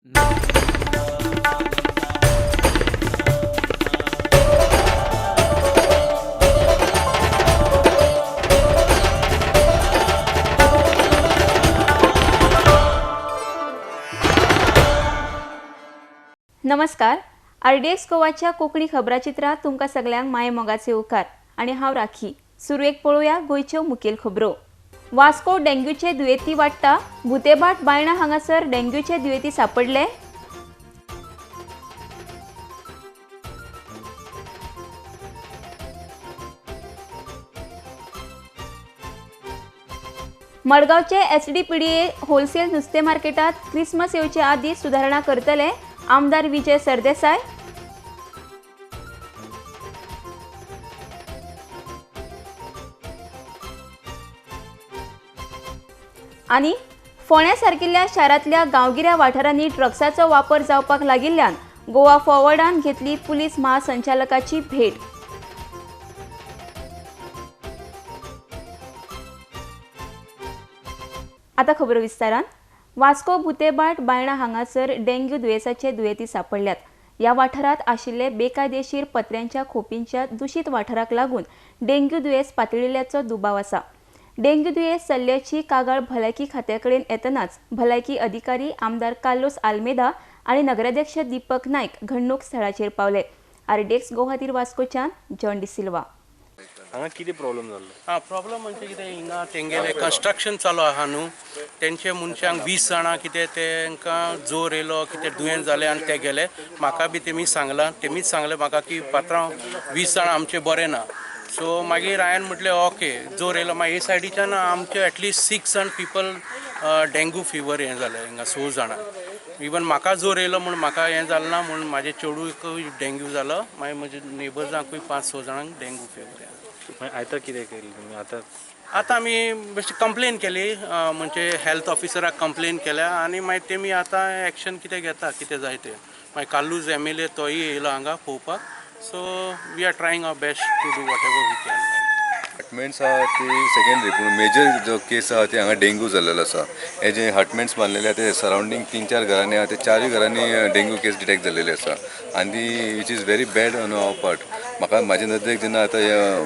नमस्कार. RDX गोवाच्या कोकणी खबराचित्रात तुमकां सगळ्यांक माये मोगाचे उकार आणि हांव राखी. सुरवेक पळोवया गोंयच्यो मुखेल खबरो. वास्को डेंग्यूचे दुयेंती वाडटा. भुतेबाट बायणा हांगासर डेंग्यूचे दुयेंती सापडले. मडगावचे SDPDA होलसेल नुस्तें मार्केटात क्रिसमस येवचे आदीं सुधारणा करतले. आमदार विजय सरदेसाय. आणि फोंड्या सारकिल्ल्या शारांतल्या गांवगिऱ्या वाठारांनी ड्रग्साचो वापर जावपाक लागिल्ल्यान गोवा फॉरवर्डान घेतली पुलीस महासंचालकाची भेट. आता खबर विस्तारान. वास्को भुतेबाट बायणा हांगासर डेंग्यू दुयेंसाचे दुयेंती सापडल्यात. ह्या वाठारात आशिल्ले बेकायदेशीर पत्र्यांच्या खोपींच्या दूषित वाठाराक लागून डेंग्यू दुयेंस पातळिल्ल्याचो दुबाव आसा. डेंग्यू दुयेंस सल्ल्याची कागाळ भलायकी खात्याकडेन येतनाच भलायकी अधिकारी आमदार कार्लोस आल्मेदा आणि नगराध्यक्ष दीपक नायक घडणूक स्थळाचेर पावले. RDX गोवा खातीर वास्कोच्यान जॉन डिसिल्वा. हांगा कितें प्रॉब्लेम जाल्लो? प्रॉब्लम म्हणजे कितें हिंगा तेंगेलें कंस्ट्रक्शन चालू आहा न्हू, तेंचे मनशांक 20 जाणां कितें तेंकां जोर येयलो, कितें दुयेंत जालें आनी ते गेले. म्हाका बी तेमीच सांगलें म्हाका की पात्रांव 20 जाणां आमचे बरे ना. सो मागीर हांवें म्हटलें ओके जोर येयलो. मागीर हे सायडीच्यान आमचे एटलीस्ट 6 जाण पीपल डेंग्यू फिवर हें जालें हिंगा 6 जाणां. इवन म्हाका जोर येयलो म्हूण म्हाका हें जालें ना म्हूण म्हाजे चेडूकूय डेंग्यू जालो. मागीर म्हज्या नेबर्सांकूय 5-6 जाणांक डेंग्यू फिवर येयलो. आतां कितें केलें तुमी? आतां आमी बेश्टी कंप्लेन केली, म्हणजे हेल्थ ऑफिसराक कंप्लेन केल्या आनी मागीर तेमी आतां एक्शन कितें घेता कितें जाय तें. मागीर कालूज MLA तोय येयलो हांगा पळोवपाक. So we are trying our best to do whatever we can. Hutments आहा ती सेकेंडरी, पूण मेजर जो केस आहा ती हांगा डेंग्यू जाल्लेलो आसा. हे जे हटमेंट्स बांदलेले आहा ते सरावंडींग 3-4 घरांनी आहा ते 4 घरांनी डेंग्यू केस डिटेक्ट जाल्लेली आसा आनी ती which is very bad on our part. म्हाका म्हाजे नदरेक जेन्ना आतां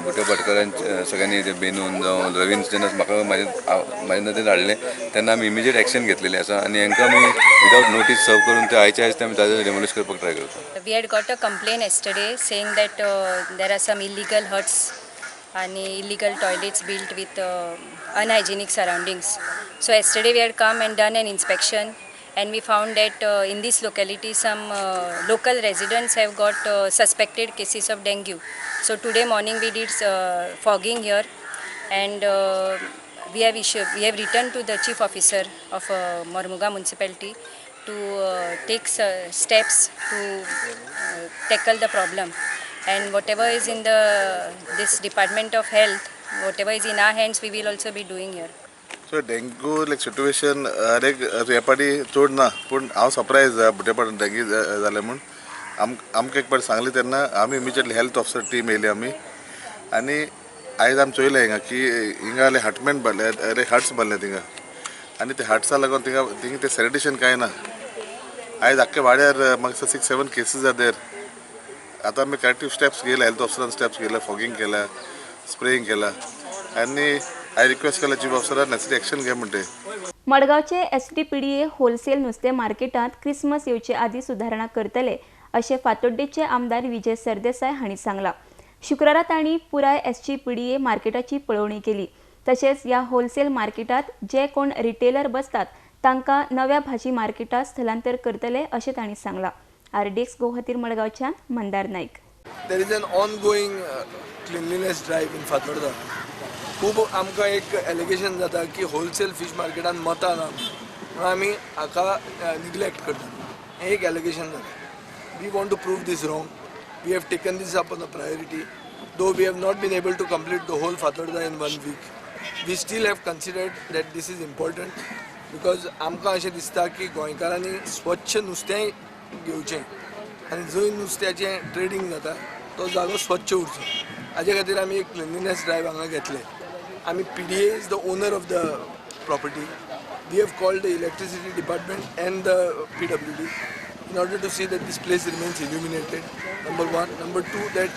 बुटे भाटकारांच्या सगळ्यांनी ते बेनून जावं रवीन जेन्ना म्हाका म्हाजे नदरेक हाडलें तेन्ना आमी इमिजिएट एक्शन घेतलेली आसा आनी हांकां आमी विदावट नोटीस सर्व करून ते आयच्या आयज आमी ताजें डेमोलिश करपाक ट्राय करता. We had got a complaint yesterday saying that there are some illegal huts and illegal toilets built with unhygienic surroundings. So yesterday we had come and done an inspection and we found that in this locality some local residents have got suspected cases of dengue. So today morning we did fogging here and we have written to the chief officer of Mormuga municipality to take steps to tackle the problem. And whatever is in this Department of Health, whatever is in our hands, we will also be doing here. So dengue like situation हर एक ह्या पाटी चड ना, पूण हांव surprise बुटे पाटी dengue जालें म्हूण आमकां एक पाटी सांगलें तेन्ना आमी इमिजिएटली हेल्थ ऑफिसर टीम येयली आमी आनी आयज आमी चोयलें हिंगा की हिंगा जाल्यार हटमेंट बांदले हट्स बांदले थिंगा आनी ते हट्सा लागून थिंगा ते सॅनिटेशन कांय ना. आयज आख्ख्या वाड्यार म्हाका 6-7 केसीस आर देर. आतां आमी करेक्टीव स्टेप्स घेयला, हेल्थ ऑफिसरान स्टेप्स घेयला, फॉगिंग केला, स्प्रेइंग केला आनी हांवें रिक्वेस्ट केला चीफ ऑफिसरान नेसेसरी एक्शन घे म्हणटे. मडगावचे SDPDA होलसेल नुस्तें मार्केटात क्रिसमस येवचे आदीं सुधारणा करतले अशें फातोड्डेचे आमदार विजय सरदेसाय हांणी सांगलां. शुक्रारा तांणी पुराय SDPDA मार्केटाची पळोवणी केली. तशेंच ह्या होलसेल मार्केटात जे कोण रिटेलर बसतात तांकां नव्या भाजी मार्केटात स्थलांतर करतले अशें तांणी सांगलां. RDX गोवा खातीर मडगांवच्यान मंदार नायक. There is an ongoing cleanliness drive in Fatorda. खूब आमकां एक एलिगेशन जाता की होलसेल फीश मार्केटान मतां ना म्हणून आमी हाका निग्लेक्ट करता. हें एक एलिगेशन जाता. We want to prove this wrong. We have taken this up on a priority. Though we have not been able to complete the whole Fatorda in 1 week, we still have considered that this is important because आमकां अशें दिसता की गोंयकारांनी स्वच्छ नुस्तें घेवचें आनी जंय नुस्त्याचें ट्रेडिंग जाता तो जागो स्वच्छ उरचो. हाजे खातीर आमी एक क्लिनलीनेस ड्रायव्ह हांगा घेतले. आमी PDA is the owner of the property. we have called the electricity department and the PWD in order to see that this place remains illuminated, number one. Number two, that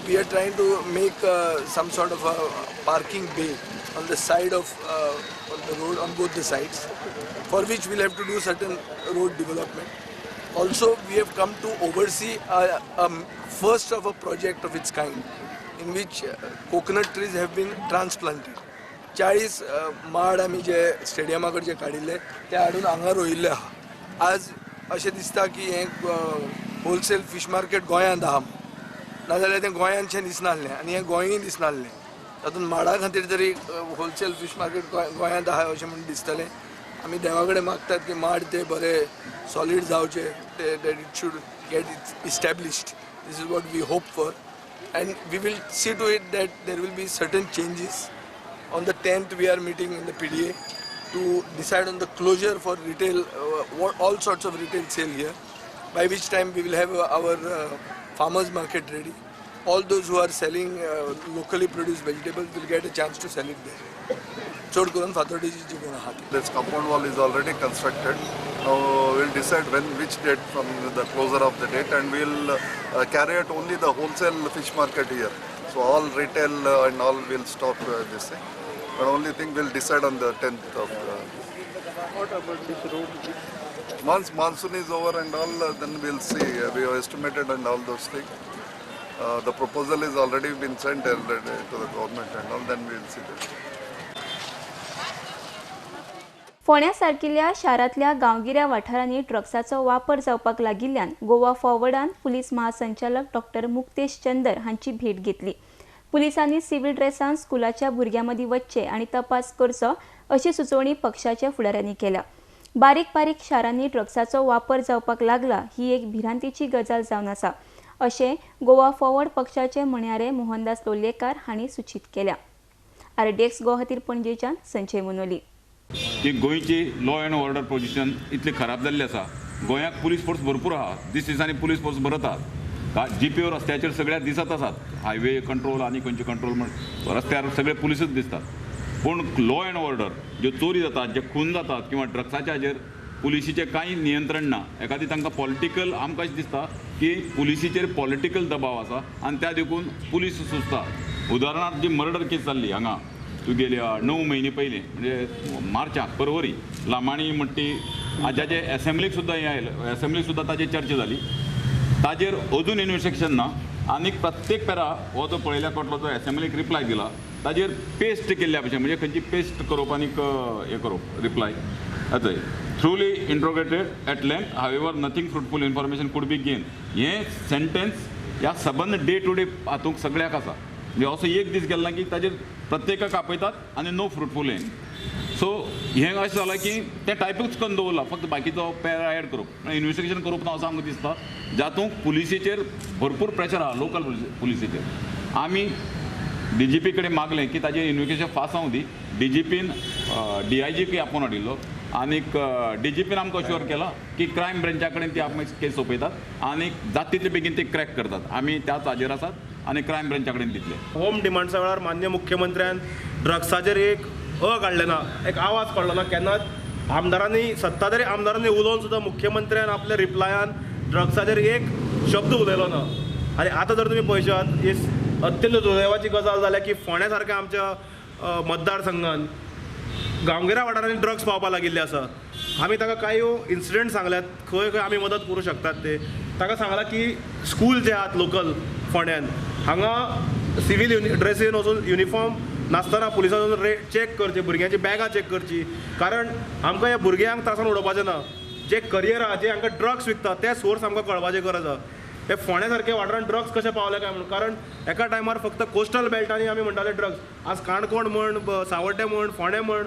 we are trying to make some sort of a parking bay on the side of on the road, on both the sides, for which we'll have to do certain road development. Also, we have come to oversee a first of a project of its kind, in which coconut trees have been transplanted. 40 माड आमी जे स्टेडियमा कडचे काडिल्ले ते हाडून हांगा रोयिल्ले आहा. आज अशें दिसता की हें होलसेल फीश मार्केट गोंयांत आहा, नाजाल्यार तें गोंयांतशें दिसनासलें आनी हें गोंयय दिसनासलें. तातूंत माडा खातीर तरी होलसेल फीश मार्केट गोंयांत आहा अशें म्हणून दिसतलें. आमी देवा कडेन मागतात की माड ते बरें सॉलीड जावचे, that it should get established. This is what we hope for, and we will see to it that there will be certain changes. On the 10th, we are meeting in the PDA to decide on the closure for retail, all sorts of retail sale here, by which time we will have our farmers market ready. All those who are selling locally produced vegetables will get a chance to sell it there. चड करून फातोर्डेची जी कोण आहा ती. This compound wall is already constructed. Now we'll decide which date from the closure of the date, and we'll carry out only the wholesale fish market here. So all retail and all will stop this thing. But only thing we'll decide on the 10th of. What about this road? Once monsoon is over and all, then we'll see. We have estimated and all those things. The proposal is already been sent already to the government and all. Then we'll see that. फोंड्यासारकिल्ल्या शारांतल्या गांवगिऱ्या वाठारांनी ड्रग्साचो वापर जावपाक लागिल्ल्यान Goa फॉरवर्डान police महासंचालक डॉ मुक्तेश चंदर हांची भेट घेतली. पुलिसांनी सिव्हिल ड्रेसान स्कुलाच्या भुरग्यां मदीं वचचे आनी तपास करचो अशी सुचोवणी पक्षाच्या फुडाऱ्यांनी केल्या. बारीक बारीक शारांनी ड्रग्साचो वापर जावपाक लागला ही एक भिरांतीची गजाल जावन आसा अशें गोवा फॉरवर्ड पक्षाचे म्हणयारे मोहनदास लोलयेकार हांणी सूचित केल्या. RDX गोवा खातीर पणजेच्यान संजय मनोली. की गोंयची लॉ अँड ऑर्डर पोजिशन इतली खराब जाल्ली आसा. गोंयांत पुलीस फोर्स भरपूर आहा, दिसांनी पुलीस फोर्स भरत आहात. GPO रस्त्याचेर सगळ्या दिसत आसात. हायवे कंट्रोल आनी खंयचे कंट्रोल म्हण रस्त्यार सगळे पुलीसच दिसतात. पूण लॉ अँड ऑर्डर ज्यो चोरी जातात, जे खून जातात किंवा ड्रग्साच्या हाजेर पुलिसीचें कांय नियंत्रण ना. एखादी तांकां पॉलिटिकल आमकां अशें दिसता की पुलिसीचेर पॉलिटिकल दबाव आसा आनी त्या देखून पुलीस सुस्ता. उदाहरणार्थ जी मर्डर केस जाल्ली हांगा तुगेल्या 9 म्हयने पयलीं म्हणजे मार्चाक परवरी लामाणी म्हणटी ज्याचे एसेंब्लीक सुद्दां हें आयलें, एसेंब्लीक सुद्दां ताजेर चर्चा जाली. ताजेर अजून इन्वेस्टिगेशन ना आनी प्रत्येक पेरा हो जो पळयल्या कोटलो जो एसेंब्लीक रिप्लाय दिला ताजेर पेस्ट केल्ल्या भशेन म्हणजे खंयची पेस्ट करप आनी हें करप रिप्लाय येतय. Thoroughly interrogated at length however nothing fruitful information could be gain. हें सेंटेन्स ह्या सबंद डे टू डे हातूंक सगळ्याक आसा. म्हणजे असो एक दीस गेलो ना की ताजेर प्रत्येकाक आपयतात आनी नो फ्रुटफूल हें. सो हें अशें जालां की तें टायपूच करून दवरला, फक्त बाकीचो पेरा एड करप इन्वेस्टिगेशन करप ना असो आमकां दिसता. जातूंत पुलिसेचेर भरपूर प्रेशर आहा, लोकल पुलिसेचेर. आमी DGP कडेन मागलें की ताजें इन्वेस्टिगेशन फास्ट जावं दी. DGPन DIGक आपोवन हाडिल्लो आनीक DGPन आमकां अश्युअर केला की क्रायम ब्रँचा कडेन ती आमकां केस सोंपयतात आनी जाता तितले बेगीन ते क्रॅक करतात. आमी त्याच हाजेर आसात आनी क्रायम ब्रँचा कडेन दितले. होम डिमांड्सा वेळार मान्य मुख्यमंत्र्यान ड्रग्साचेर एक काडले ना, एक आवाज काडलो ना. केन्नाच आमदारांनी सत्ताधारी आमदारांनी उलोवन सुद्दां मुख्यमंत्र्यान आपल्या रिप्लायान ड्रग्साचेर एक शब्द उलयलो ना. आनी आतां जर तुमी पळयशात ही अत्यंत दुर्दैवाची गजाल जाल्या की फोंड्या सारक्या आमच्या मतदारसंघान गांवगिऱ्या वाठारांनी ड्रग्स पावपाक लागिल्ले आसा. आमी ताका कांय इन्सिडेंट सांगल्यात खंय खंय आमी मदत करूं शकतात ते. ताका सांगलां की स्कूल जे आहात लोकल फोंड्यान हांगा सिवील ड्रेसीन वचून युनिफॉर्म नासतना पुलिसांनी चॅक करचे, भुरग्यांची बॅगां चॅक करची. कारण आमकां ह्या भुरग्यांक त्रासान उडोवपाचें ना. जे करियर आहा, जे हांकां ड्रग्स विकतात ते सोर्स आमकां कळपाची गरज आहा. हे फोंड्या सारक्या वाठारांत ड्रग्स कशे पावले काय म्हणून. कारण एका टायमार फक्त कोस्टल बेल्टांनी आमी म्हणटाले ड्रग्स. आज काणकोण म्हण, सावड्डे म्हण, फोंडे म्हण,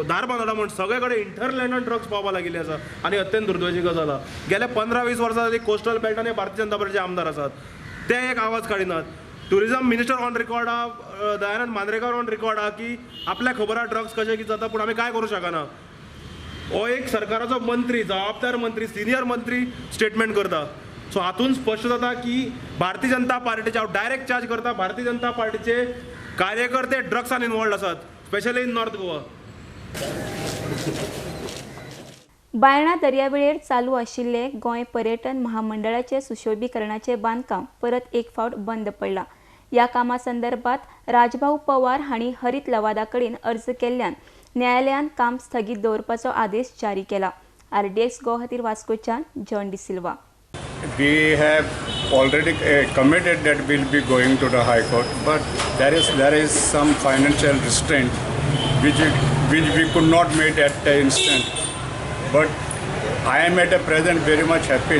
धारबांदोडा म्हण सगळे कडेन इंटरलँडान ड्रग्स पावपाक लागिल्ले आसा आनी अत्यंत दुर्दैवाची गजाल आहा. गेल्या 15-20 वर्सां जाली कोस्टल बेल्टांनी भारतीय जनता पार्टीचे आमदार आसात, ते एक आवाज काडिनात. टुरिझम मिनिस्टर ऑन रिकॉर्ड आहा, दयानंद मांद्रेकर ऑन रिकॉर्ड आहा की आपल्या खबर आहा ड्रग्स कशें कितें जाता पूण आमी कांय करूं शकना. हो एक सरकाराचो मंत्री, जबाबदार मंत्री, सिनियर मंत्री स्टेटमेंट करता. सो हातून स्पश्ट जाता की भारतीय जनता पार्टीचे, हांव डायरेक्ट चार्ज करता, भारतीय जनता पार्टीचे कार्यकर्ते ड्रग्सान इनवॉल्ड आसात, specially in north Goa. Baina दर्यावेळेर चालू आशिल्ले गोंय पर्यटन महामंडळाचे सुशोभीकरणाचे बांदकाम परत एक फावट बंद पडला. या कामा संदर्भात राजभाऊ पवार हांणी हरीत लवादा कडेन अर्ज केल्ल्यान न्यायालयान काम स्थगीत दवरपाचो आदेश जारी केला. RDX गो खातीर वास्कोच्यान John D'Silva. We have already committed that we'll be going to the High Court, but there is some financial restraint which we could not meet at the instant. But I am at the present very much happy.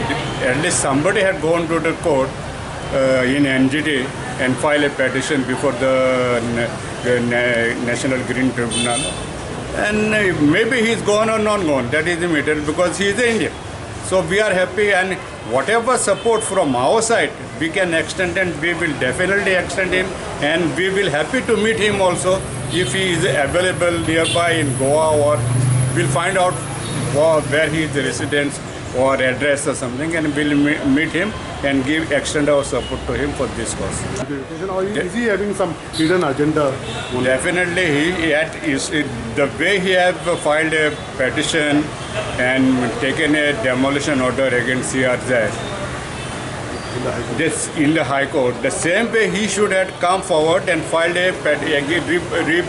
At least somebody had gone to the court in NGT and filed a petition before the National Green Tribunal. And maybe he's gone or not gone. That is the matter because he is Indian. So we are happy, and whatever support from our side we can extend, and we will definitely extend him, and we will happy to meet him also if he is available nearby in Goa, or we'll find out where he is residence or address or something, and we'll meet him and extend our support to him for this cause. Is he having some hidden agenda? Definitely, the way he have filed a petition and taken a demolition order against CRZ in the High Court, the same way he should have come forward and filed a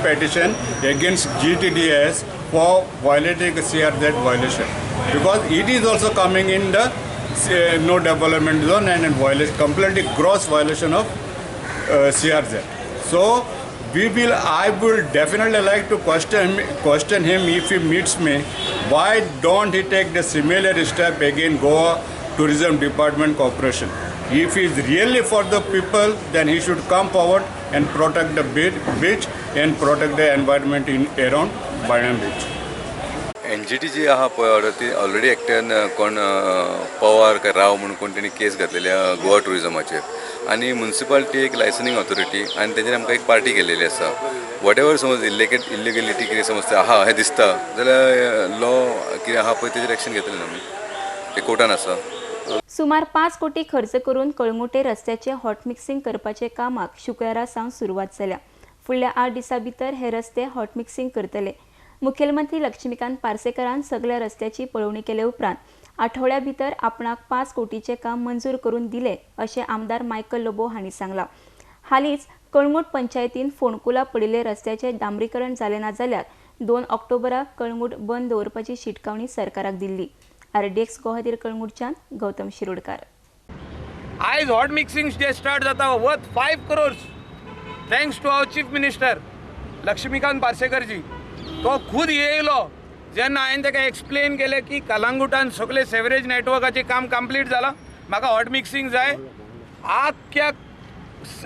petition against GTDS for violating CRZ violation, because it is also coming in the no development zone and violation, completely gross violation of CRZ. So I will definitely like to question him if he meets me. Why don't he take the similar step again Goa Tourism Department Corporation? If he is really for the people, then he should come forward and protect the beach and protect the environment around Bainam Beach. NGT जी आहा पळय order ती already एकट्यान कोण पवार काय राव म्हणून कोण तेणी केस घातलेली गोवा टुरिजमाचेर, आनी म्युनिसिपालिटी एक लायसनिंग ऑथॉरिटी, आनी तेजेर आमकां एक पार्टी केलेली आसा. वॉट एवर समज इलिगेलिटी कितें समज आहा हें दिसता जाल्यार लॉ कितें आहा पळय तेजेर एक्शन घेतलें आमी, ते कोर्टान आसा. सुमार 5 कोटी खर्च करून कळंगुटे रस्त्याचे हॉट मिक्सिंग करपाचे कामाक शुक्रारा सावन सुरवात जाल्या. फुडल्या 8 दिसां भितर हे रस्ते हॉट मिक्सिंग करतले. मुखेलमंत्री लक्ष्मीकांत पार्सेकरान सगळ्या रस्त्याची पळोवणी केले उपरांत आठवड्या भितर आपणाक 5 कोटीचे काम मंजूर करून दिले अशें आमदार मायकल लोबो हांणी सांगलां. हालींच कळंगूट पंचायतीन फोंडकुला पडिल्ले रस्त्याचे डांबरीकरण जालें ना जाल्यार 2 ऑक्टोबराक कळंगूट बंद दवरपाची शिटकावणी सरकाराक दिल्ली. RDX गो खातीर कळंगूटच्यान गौतम शिरोडकार. आयज हॉट मिक्सिंग डे स्टार्ट जाता worth 5 crores thanks to our chief minister Laxmikant पार्सेकरजी. तो खूद येयलो जेन्ना हांवें ताका एक्सप्लेन केलें की कलंगुटान सगळे सेवरेज नेटवर्काचें काम कंप्लीट जालां, म्हाका हॉट मिक्सिंग जाय. आख्या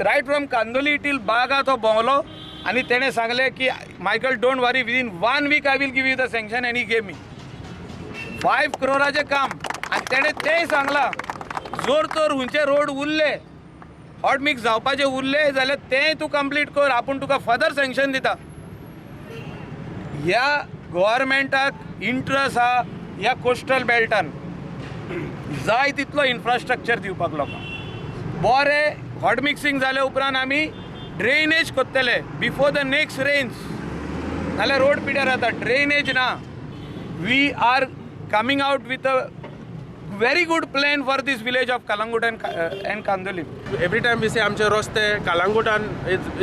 रायट फ्रॉम कांदोली टील बागा तो भोंवलो आनी तेणें सांगलें की Michael don't worry, within 1 week I will give you the sanction, आनी गेव मी 5 crores काम. आनी तेणें तेंय सांगलां जोर तर हुंचे रोड उरले हॉट मिक्स जावपाचे उरले जाल्यार तेंय तूं कंप्लीट कर, आपूण तुका फर्दर सँक्शन दिता. ह्या गव्हर्मेंटाक इंट्रस्ट आहा ह्या कोस्टल बेल्टान जाय तितलो इन्फ्रास्ट्रक्चर दिवपाक लोकांक. बरें हॉट मिक्सिंग जाले उपरांत आमी ड्रेनेज कोत्तले बिफोर द नेक्स्ट रेन्स, नाल्यार रोड पिड्यार जाता. ड्रेनेज ना. We are coming out with a very good plan for this village of Kalangut and Kandoli. Every time we say आमचे रस्ते Kalangutan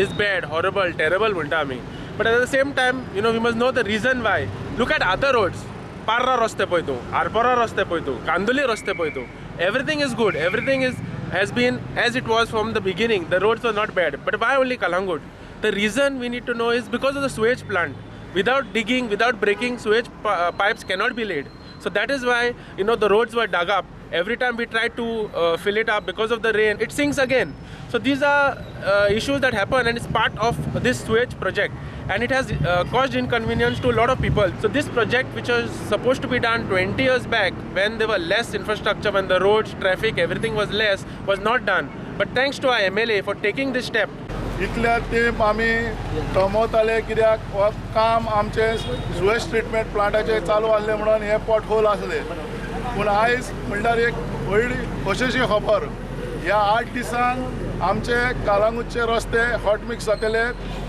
is bad, horrible, terrible म्हणटा आमी. But at the same time, we must know the reason why. Look at other roads. Parra रस्ते पळय तूं, आरपोरा रस्ते पळय तूं, कांदोली रस्ते पळय तूं. Everything is good. Everything has been as it was from the beginning. The roads were not bad. But why only Kalangut? The reason we need to know is because of the sewage plant. Without digging, without breaking, sewage pipes cannot be laid. So that is why the roads were dug up. Every time we try to fill it up, because of the rain, it sinks again. So these are issues that happen, and it's part of this sewage project, and it has caused inconvenience to a lot of people. So this project, which was supposed to be done 20 years back, when there were less infrastructure, when the roads, traffic, everything was less, was not done. But thanks to our MLA for taking this step. इतल्या तेंप आमी कमवताले कित्याक हो काम आमचे sewage treatment प्लांटाचे चालू आसले म्हणून हे पॉट होल आसले. पूण आयज म्हणल्यार एक व्हडली खोशेची खबर, ह्या 8 दिसांक आमचे कालांगूटचे रस्ते हॉट मिक्स जातले,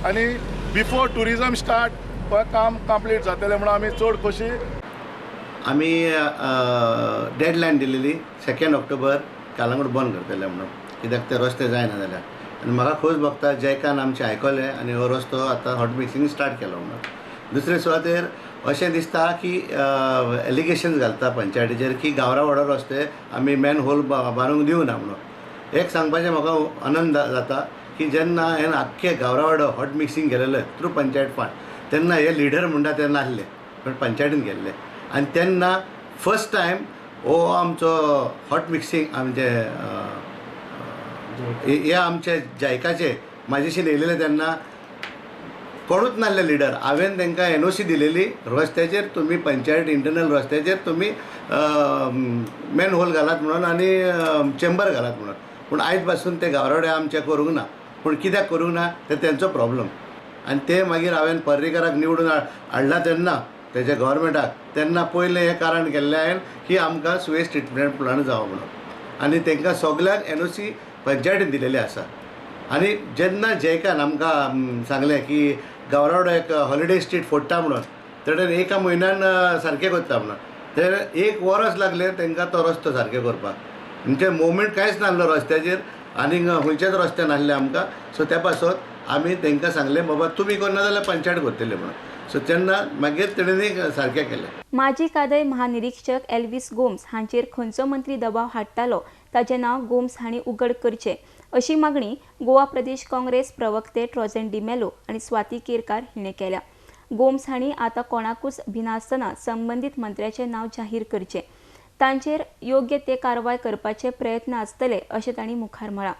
आनी बिफोर टुरिजम स्टार्ट तो काम कंप्लीट जातलें म्हणून आमी चड खोशी. आमी डेडलायन दिलेली 2 ऑक्टोबर कालांगूट बंद करतले म्हणून, कित्याक ते रस्ते जायना जाल्यार. आनी म्हाका खोस भोगता जयकान आमचे आयकले आनी हो रस्तो आतां हॉट मिक्सिंग स्टार्ट केलो म्हणून. दुसरे सुवातेर अशें दिसता की एलिगेशन्स घालता पंचायतीचेर की गावरावाडो रस्ते आमी मॅन होल बांदूंक दिवना म्हणून. एक सांगपाचें म्हाका आनंद जाता की जेन्ना हांवें आख्खे गावरावाडो हॉट मिक्सिंग केलेले थ्रू पंचायत फंड, तेन्ना हे लिडर म्हणटा ते नासले पण पंचायतीन गेल्ले. आनी तेन्ना फर्स्ट टायम हो आमचो हॉट मिक्सिंग आमचे हे आमचे जायकाचे म्हाजेशी येयलेले तेन्ना कोणूच नासले लिडर. हांवें तांकां NOC दिलेली रस्त्याचेर तुमी पंचायत इंटरनल रस्त्याचेर तुमी मॅन होल घालात म्हणून आनी चेंबर घालात म्हणून. पूण आयज पासून ते गावराडे आमचे करूंक ना. पूण कित्याक करूंक ना ते तेंचो प्रॉब्लम. आनी ते मागीर हांवें पर्रीकाराक निवडून हाडला तेन्ना तेजे गव्हर्मेंटाक तेन्ना पयलें हें कारण केल्लें हांवें की आमकां सुवेज ट्रिटमेंट प्लांट जावो म्हणून. आनी तांकां सगळ्यांक NOC पंचायतीन दिलेली आसा. आनी जेन्ना जयकान आमकां सांगलें की गावरावाडो एक हॉलिडे स्ट्रीट फोडटा म्हणून, तेणेन 1 म्हयन्यान सारकें करता म्हणून. ते 1 वर्स लागलें तांकां तो रस्तो सारकें करपाक. म्हणजे मुवमेंट कांयच नासलो रस्त्याचेर आनी खंयचेच रस्ते नासले आमकां. सो त्या पासून आमी तांकां सांगलें बाबा तुमी करना जाल्यार पंचायत करतले म्हणून. सो तेन्ना मागीर तेणेंनी सारकें केलें. माजी कादय महानिरीक्षक एल्विस गोम्स हांचेर खंयचो मंत्री दबाव हाडटालो ताचें नांव गोम्स हांणी उघड करचें अशी मागणी गोवा प्रदेश काँग्रेस प्रवक्ते ट्रॉझन डिमेलो आनी स्वाती केरकार हिणें केल्या. गोम्स हांणी आतां कोणाकूच भिनासतना संबंदीत मंत्र्याचें नांव जाहीर करचें. तांचेर योग्य ते कारवाय करपाचे प्रयत्न आसतले अशें तांणी मुखार म्हळां.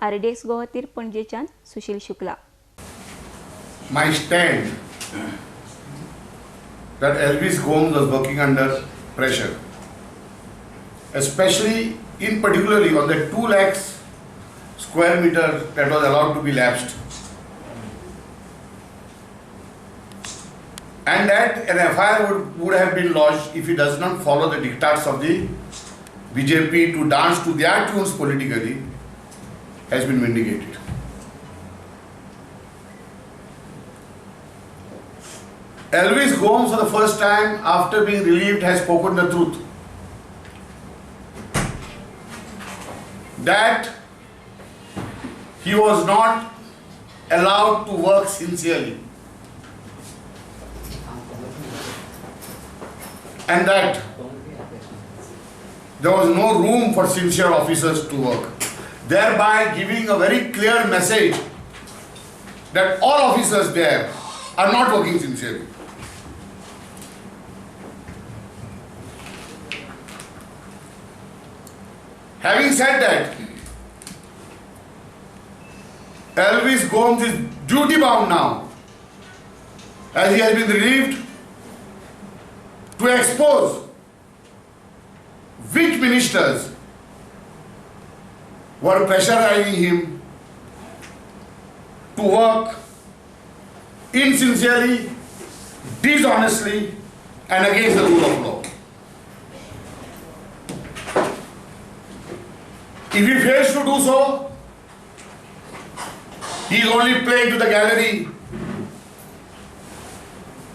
RDX गोवा खातीर पणजेच्यान Sushil Shukla. My stand that Elvis Gomes was working under pressure, especially in particularly on the 2 lakhs square meter that was allowed to be lapsed, and that an FIR would have been lodged if he does not follow the diktats of the BJP to dance to their tunes politically, has been vindicated. Elvis Gomes for the first time after being relieved has spoken the truth. That he was not allowed to work sincerely. And that there was no room for sincere officers to work. Thereby giving a very clear message that all officers there are not working sincerely. Having said that, Elvis Gomes is duty bound now, as he has been relieved, to expose which ministers were pressurizing him to work insincerely, dishonestly, and against the rule of law. If he fails to do so, he is only playing to the gallery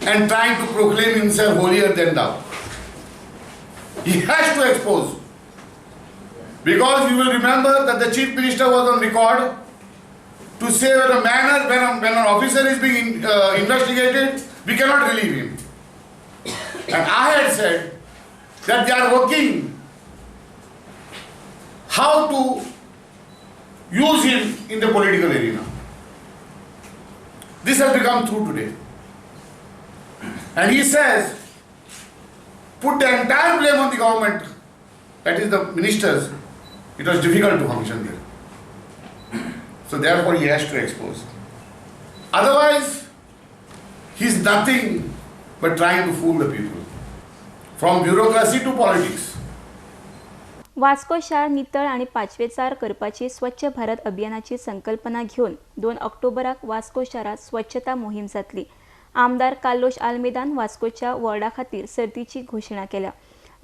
and trying to proclaim himself holier than thou. He has to expose. Because you will remember that the Chief Minister was on record to say that when an officer is being investigated, we cannot relieve him. And I had said that they are working how to use him in the political arena. This has become true today. And he says, put the entire blame on the government, that is the ministers. It was difficult to function there. So therefore he has to expose. Otherwise, he is nothing but trying to fool the people. From bureaucracy to politics. Vasco शार नितळ आणि पाचवेचार करपाची स्वच्छ भारत अभियानाची संकल्पना घेऊन 2 ऑक्टोबराक वास्को शारात स्वच्छता मोहीम जातली. आमदार कार्लोस आल्मेदान वास्कोच्या वॉर्डा खातीर सर्तीची घोषणा केल्या.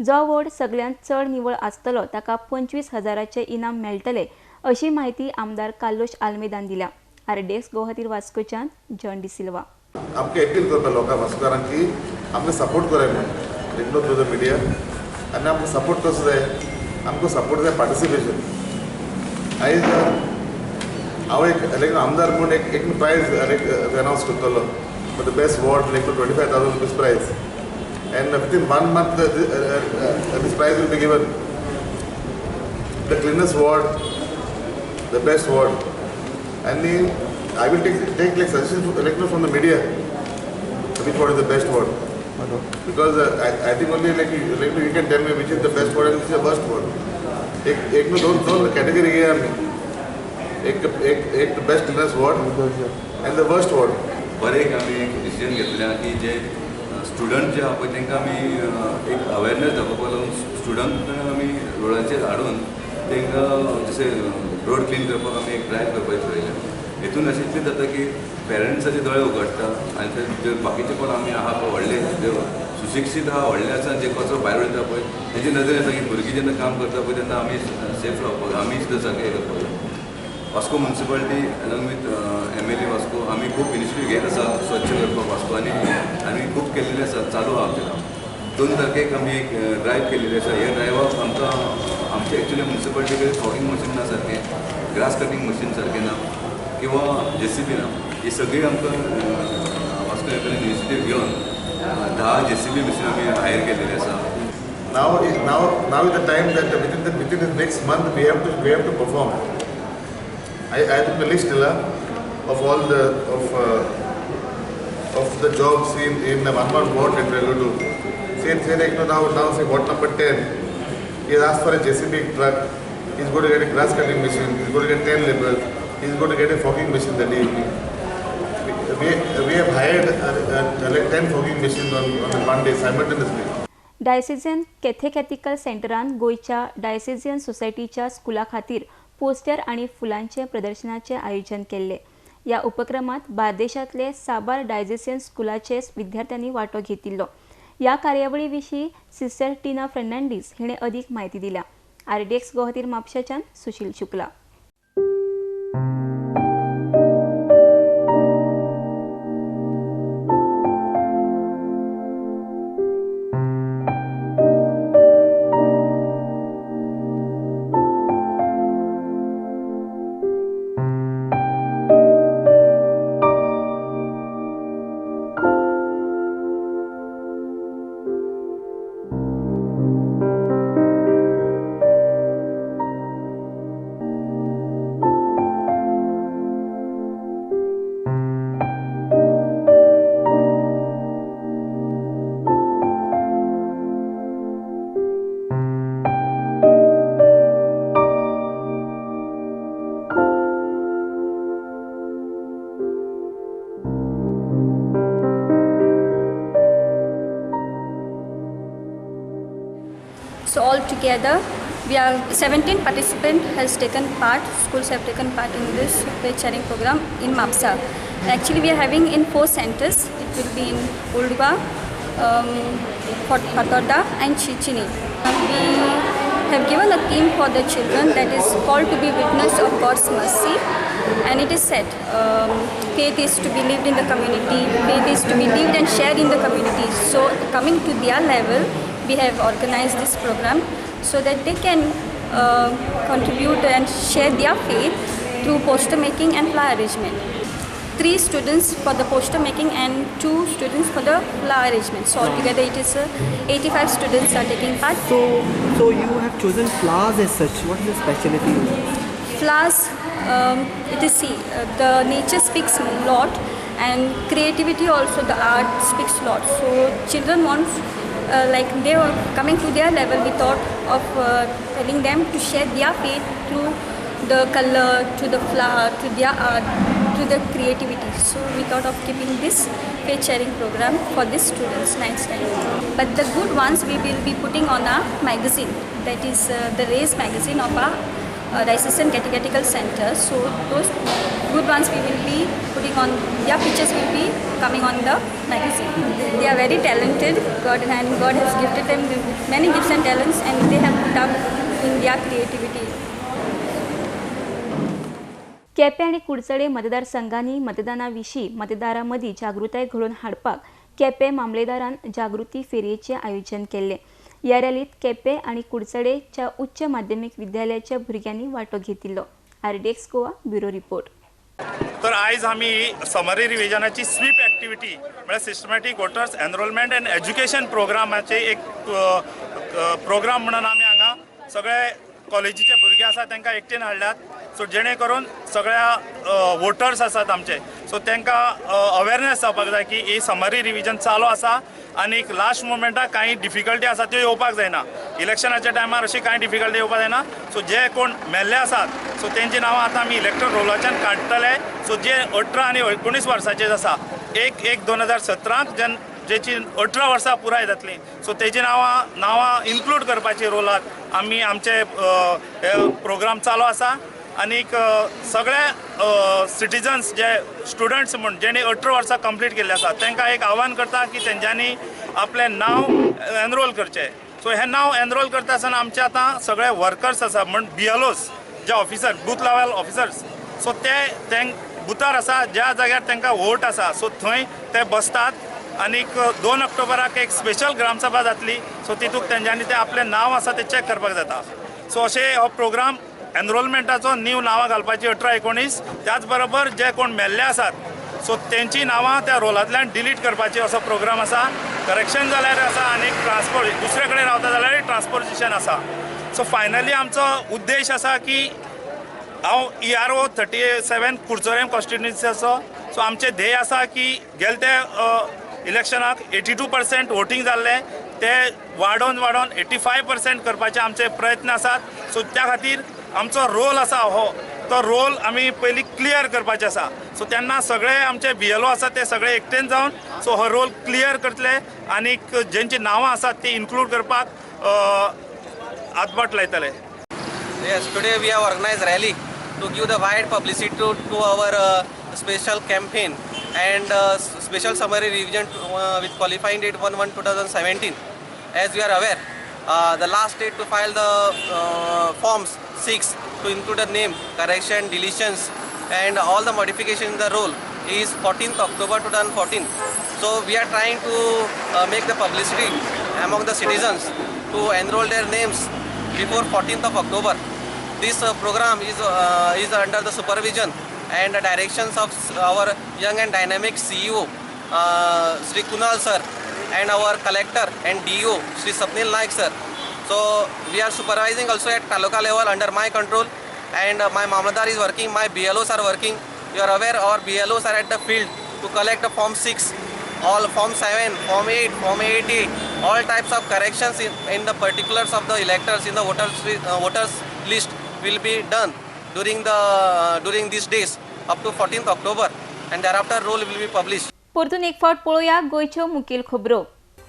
जो वॉर्ड सगळ्यांत चड निवळ आसतलो ताका 25,000चे इनाम मेळटले अशी माहिती आमदार कार्लोस आल्मेदान दिल्या. RDX गोवा खातीर वास्कोच्यान जॉन डिसिल्वा. आमकां अपील करता लोकांक वास्कोकारांक की आमकां सपोर्ट कराय म्हणून इग्नोर थ्रू द मिडिया आनी आमकां सपोर्ट कसो जाय आमकां सपोर्ट जाय पार्टिसिपेशन आयज हांव एक आमदार म्हणून एक प्रायज अनावन्स करतलो for the best ward 25,000 rupees prize and within 1 month this prize will be given. The cleanest ward, the best ward, and I will take like suggestions from the media which ward is the best ward, because I think only like you can tell me which is the best ward and which is the worst ward. एक में दोन category है आम्ही एक the best cleanest ward and the worst ward. बरें एक आमी एक डिसिजन घेतलें की जे स्टुडंट जे आहा पळय तांकां आमी एक अवेरनेस दाखोवपाक लागून स्टुडंट आमी रोडाचेर हाडून तांकां जशें रोड क्लीन करपाक आमी एक ड्रायव्ह करपाचें ठरयलें. हेतून अशें इतलें जाता की पेरंट्साचे दोळे उगडटा आनी ते बाकीचे कोण आमी आहा पळय व्हडले जे सुशिक्षीत आहा व्हडले आसा जे कचरो भायर उडयता पळय तेजी नदर येता की भुरगीं जेन्ना काम करता पळय तेन्ना आमी सेफ रावपाक आमी सुद्दां सारकें हें करपाक जाय. Vasco municipality along with MLA Vasco आमी खूब इनिशिएटीव घेत आसा स्वच्छ करपाक वास्को आनी खूब केल्लेले आसा चालू आहा आमचें काम. 2 तारखेक आमी एक ड्रायव्ह केल्लेली आसा. हे ड्रायव्हाक आमकां आमचे एक्चुली म्युनिसिपालिटी कडेन फॉगिंग मशीन ना सारकें, ग्रास कटींग मशीन सारकें ना किंवा JCB ना. ही सगळी आमकां वास्को हे कडेन इनिशिएटीव घेवन 10 JCB मशीन आमी हायर केल्लेली आसा. Now is the time that within the next month we have to perform. I took the list of all the jobs in the one ward that we are going to do. Say like now say ward number 10. He has asked for a JCB truck. He's going to get a grass cutting machine. He's going to get 10 laborers. He's going to get a fogging machine that evening. We have hired like 10 fogging machines on one day simultaneously. डायसिजन कॅथेकॅथिकल सेंटरान गोयच्या डायसिजन सोसायटीच्या स्कुला खातीर poster आणि फुलांचे प्रदर्शनाचे आयोजन केले. या उपक्रमात बार्देशातले साबार डायसिजन स्कुलाचे विद्यार्थ्यांनी वांटो घेतिल्लो. या कार्यावळी विशीं सिस्टर टीना फर्नांडीस हिणे अधिक माहिती दिल्या. RDX Guwahati म्हापशाच्यान Sushil Shukla. So all together, we are 17 participants has taken part. Schools have taken part in this page sharing program in Mapsa. Actually, we are having in 4 centers. It will be in Uldwa, Fatorda, and Chichini. We have given a theme for the children that is called to be witness of God's mercy, and it is said faith is to be lived in the community. Faith is to be lived and shared in the community. So coming to their level, we have organized this program so that they can contribute and share their faith through poster making and flower arrangement. 3 students for the poster making and 2 students for the flower arrangement. So altogether it is 85 students are taking part. So you have chosen flowers as such. What is the specialty? Flowers, it is the nature speaks a lot, and creativity also, the art speaks a lot. So children want like they were coming to their level, we thought of telling them to share their faith through the color, to the flower, to their art, to the creativity. So we thought of keeping this faith sharing program for these students next time. But the good ones we will be putting on a magazine, that is the Race magazine of our Diocesan Catechetical Center. So those good ones we will be putting on, their pictures will be coming on the magazine. They are very talented, God has gifted them with many gifts and talents, and they have put up in their creativity. Quepem आनी कुडचडे मतदारसंघांनी मतदाना विशीं मतदारां मदीं जागृताय घडोवन हाडपाक केपें मामलेदारान जागृती फेरयेचें आयोजन केल्लें. ह्या रॅलींत केपें आनी कुडचडेच्या उच्च माध्यमीक विद्यालयाच्या भुरग्यांनी वांटो घेतिल्लो. RDX Goa bureau report. तर आयज आमी समरी रिव्हिजनाची स्वीप एक्टिविटी म्हळ्यार systematic voters enrolment and education प्रोग्रामाचे एक प्रोग्राम म्हणून आमी हांगा सगळे कॉलेजीचे भुरगे आसा तांकां एकटेन हाडल्यात. सो जेणे करून सगळ्या वोटर्स आसात आमचे सो तांकां अवेरनेस जावपाक जाय की ही समरी रिव्हिजन चालू आसा आनी लास्ट मोमेंटाक कांय डिफिकल्टी आसा त्यो येवपाक जायना. इलेक्शनाच्या टायमार अशी कांय डिफिकल्टी येवपाक जायना. सो जे कोण मेल्ले आसात सो तेंची नांवां आतां आमी इलेक्टोरल रोलाच्यान काडटले. सो जे 18 आनी 19 वर्सांचे आसा 1/1/2017 जेची 18 वर्सां पुराय जातली सो तेजी नांवां इन्क्लूड करपाची रोलात आमी आमचे प्रोग्राम चालू आसा. आनीक सगळे सिटिजन्स जे स्टुडंट्स म्हण जेणे 18 वर्सां कंप्लीट केल्ले आसा तांकां एक आव्हान करता की तेंच्यांनी आपलें नांव एनरोल करचें. सो हें नांव एनरोल करता आसतना आमचे आतां सगळे वर्कर्स आसा म्हण BLOs जे officer booth level officers so ते बुथार आसा ज्या जाग्यार तांकां वोट आसा सो थंय ते बसतात. आनीक 2 ऑक्टोबराक एक स्पेशल ग्रामसभा जातली सो तितूंत तेंच्यांनी ते आपलें नांव आसा तें चॅक करपाक जाता. सो अशें हो प्रोग्राम एनरोलमेंटाचो न्यू नांवां घालपाची 18-19 त्याच बरोबर जे कोण मेल्ले आसात सो तेंची नांवां त्या रोलांतल्यान डिलीट करपाची असो प्रोग्राम आसा. करेक्शन जाल्यार आसा आनीक ट्रान्सपोर्ट दुसरे कडेन रावता जाल्यार ट्रान्सपोर्टेशन आसा. सो फायनली आमचो उद्देश आसा की हांव ERO 37 कुडचडें कॉन्स्टिट्युएन्सीचो सो आमचें ध्येय आसा की गेले ते इलेक्शनाक 82% वोटींग जाल्लें ते वाडोवन 85% करपाचे आमचे प्रयत्न आसात. सो त्या खातीर आमचो रोल आसा हो तो रोल आमी पयलीं क्लियर करपाचे आसा. सो तेन्ना सगळे आमचे BLO आसा ते सगळे एकटेन जावन सो हो रोल क्लियर करतले आनीक जेंची नांवां आसात ती इन्क्लूड करपाक हातबोट लायतले. Yes, today we have organized rally to give the wide publicity to our special campaign and special summary revision with qualifying date 1/1/2017. As we are aware, the last date to file the forms 6 to include the name, correction, deletions and all the modifications in the roll is 14th October 2014. So we are trying to make the publicity among the citizens to enroll their names before 14th of October. This program is under the supervision and the directions of our young and dynamic CEO, Sri Kunal sir, and our collector and DO, Sri Sapnil Naik sir. So we are supervising also at taluka level under my control, and my Mamladar is working, my BLOs are working. You are aware our BLOs are at the field to collect the Form 6, all Form 7, Form 8, Form 80, all types of corrections in the particulars of the electors in the voters list will be done during these days up to 14th October, and thereafter roll will be published. परतून एक फावट पळोवया गोंयच्यो मुखेल खबरो.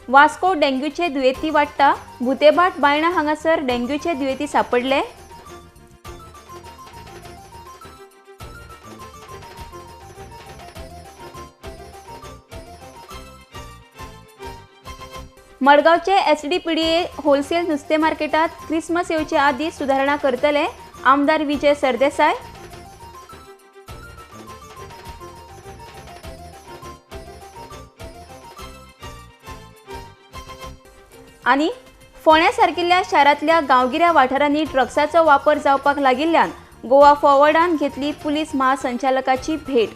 वास्को डेंग्यूचे दुयेंती वाडटा. भुतेबाट बायणा हांगासर डेंग्यूचे दुयेंती सापडले. मडगांवचे SDPDA होलसेल नुस्तें मार्केटात क्रिसमस येवचे आदीं सुदारणा करतले. आमदार विजय सरदेसाय. आनी फोण्या सारकिल्ल्या शारांतल्या गांवगिऱ्या वाठारांनी ड्रग्साचो वापर जावपाक लागिल्ल्यान गोवा फॉरवर्डान घेतली पुलीस महासंचालकाची भेट.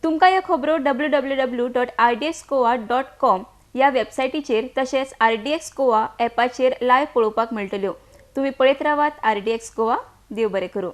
तुमकां ह्यो खबरो www.rdxgoa.com ह्या वेबसायटीचेर तशेंच RDX गोवा ॲपाचेर लायव्ह पळोवपाक मेळटल्यो. तुम्ही पळयत रावात RDX गोवा. देव बरें करूं.